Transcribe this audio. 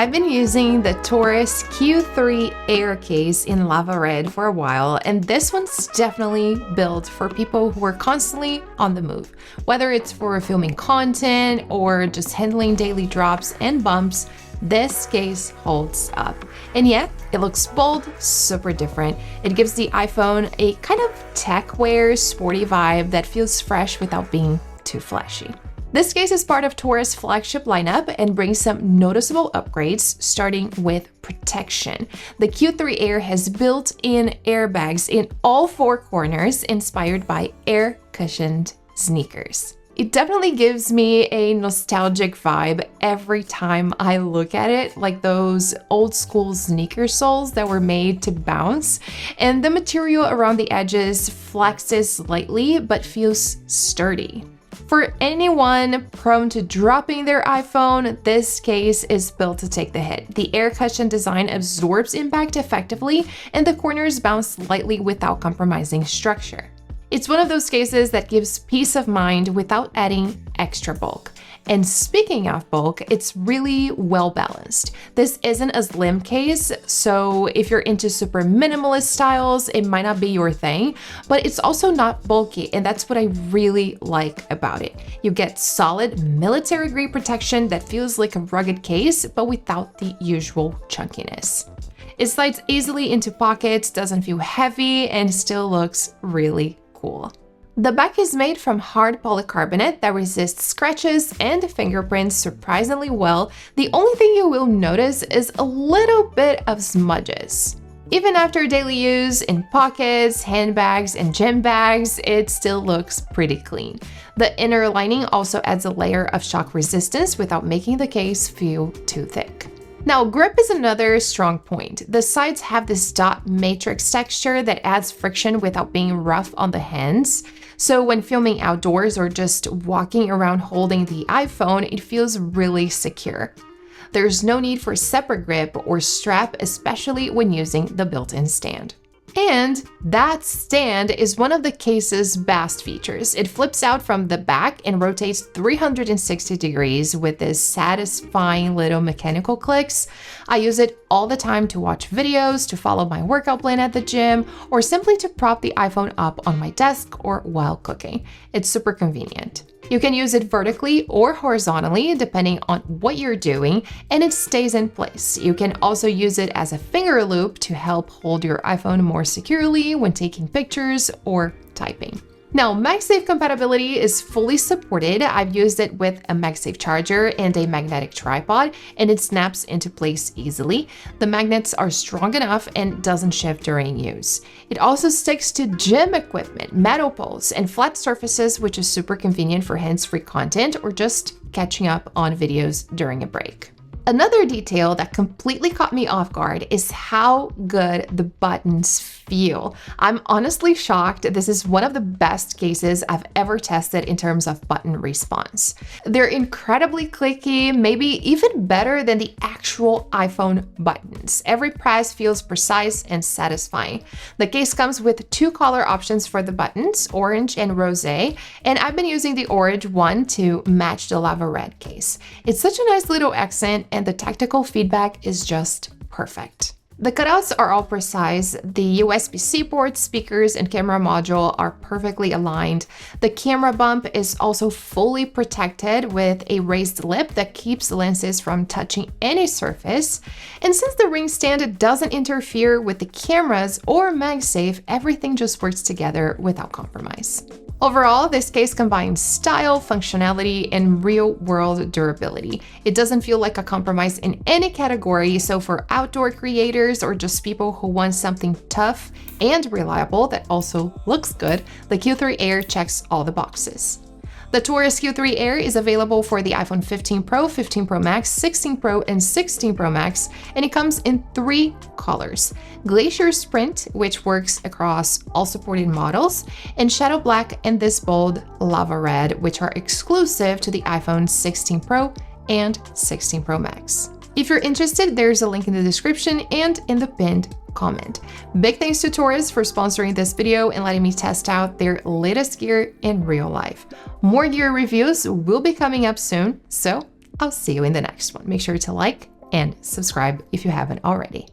I've been using the Taurus Q3 Air case in lava red for a while, and this one's definitely built for people who are constantly on the move. Whether it's for filming content or just handling daily drops and bumps, this case holds up. And yet, it looks bold, super different. It gives the iPhone a kind of tech wear, sporty vibe that feels fresh without being too flashy. This case is part of Torras' flagship lineup and brings some noticeable upgrades, starting with protection. The Q3 Air has built-in airbags in all four corners, inspired by air-cushioned sneakers. It definitely gives me a nostalgic vibe every time I look at it, like those old school sneaker soles that were made to bounce, and the material around the edges flexes slightly but feels sturdy. For anyone prone to dropping their iPhone, this case is built to take the hit. The air cushion design absorbs impact effectively, and the corners bounce slightly without compromising structure. It's one of those cases that gives peace of mind without adding extra bulk. And speaking of bulk, it's really well balanced. This isn't a slim case, so if you're into super minimalist styles, it might not be your thing, but it's also not bulky, and that's what I really like about it. You get solid military-grade protection that feels like a rugged case, but without the usual chunkiness. It slides easily into pockets, doesn't feel heavy, and still looks really cool. The back is made from hard polycarbonate that resists scratches and fingerprints surprisingly well. The only thing you will notice is a little bit of smudges. Even after daily use in pockets, handbags, and gym bags, it still looks pretty clean. The inner lining also adds a layer of shock resistance without making the case feel too thick. Now, grip is another strong point. The sides have this dot matrix texture that adds friction without being rough on the hands. So when filming outdoors or just walking around holding the iPhone, it feels really secure. There's no need for separate grip or strap, especially when using the built-in stand. And that stand is one of the case's best features. It flips out from the back and rotates 360 degrees with this satisfying little mechanical clicks. I use it all the time to watch videos, to follow my workout plan at the gym, or simply to prop the iPhone up on my desk or while cooking. It's super convenient. You can use it vertically or horizontally, depending on what you're doing, and it stays in place. You can also use it as a finger loop to help hold your iPhone more securely when taking pictures or typing. Now, MagSafe compatibility is fully supported. I've used it with a MagSafe charger and a magnetic tripod, and it snaps into place easily. The magnets are strong enough and doesn't shift during use. It also sticks to gym equipment, metal poles, and flat surfaces, which is super convenient for hands-free content or just catching up on videos during a break. Another detail that completely caught me off guard is how good the buttons feel. I'm honestly shocked. This is one of the best cases I've ever tested in terms of button response. They're incredibly clicky, maybe even better than the actual iPhone buttons. Every press feels precise and satisfying. The case comes with two color options for the buttons, orange and rosé, and I've been using the orange one to match the lava red case. It's such a nice little accent, and the tactical feedback is just perfect. The cutouts are all precise. The USB-C port, speakers, and camera module are perfectly aligned. The camera bump is also fully protected with a raised lip that keeps lenses from touching any surface. And since the ring stand doesn't interfere with the cameras or MagSafe, everything just works together without compromise. Overall, this case combines style, functionality, and real-world durability. It doesn't feel like a compromise in any category, so for outdoor creators or just people who want something tough and reliable that also looks good, the Q3 Air checks all the boxes. The Taurus Q3 Air is available for the iPhone 15 Pro, 15 Pro Max, 16 Pro, and 16 Pro Max, and it comes in 3 colors: Glacier Sprint, which works across all supported models, and Shadow Black and this bold Lava Red, which are exclusive to the iPhone 16 Pro and 16 Pro Max. If you're interested, there's a link in the description and in the pinned comment. Big thanks to Torras for sponsoring this video and letting me test out their latest gear in real life. More gear reviews will be coming up soon, so I'll see you in the next one. Make sure to like and subscribe if you haven't already.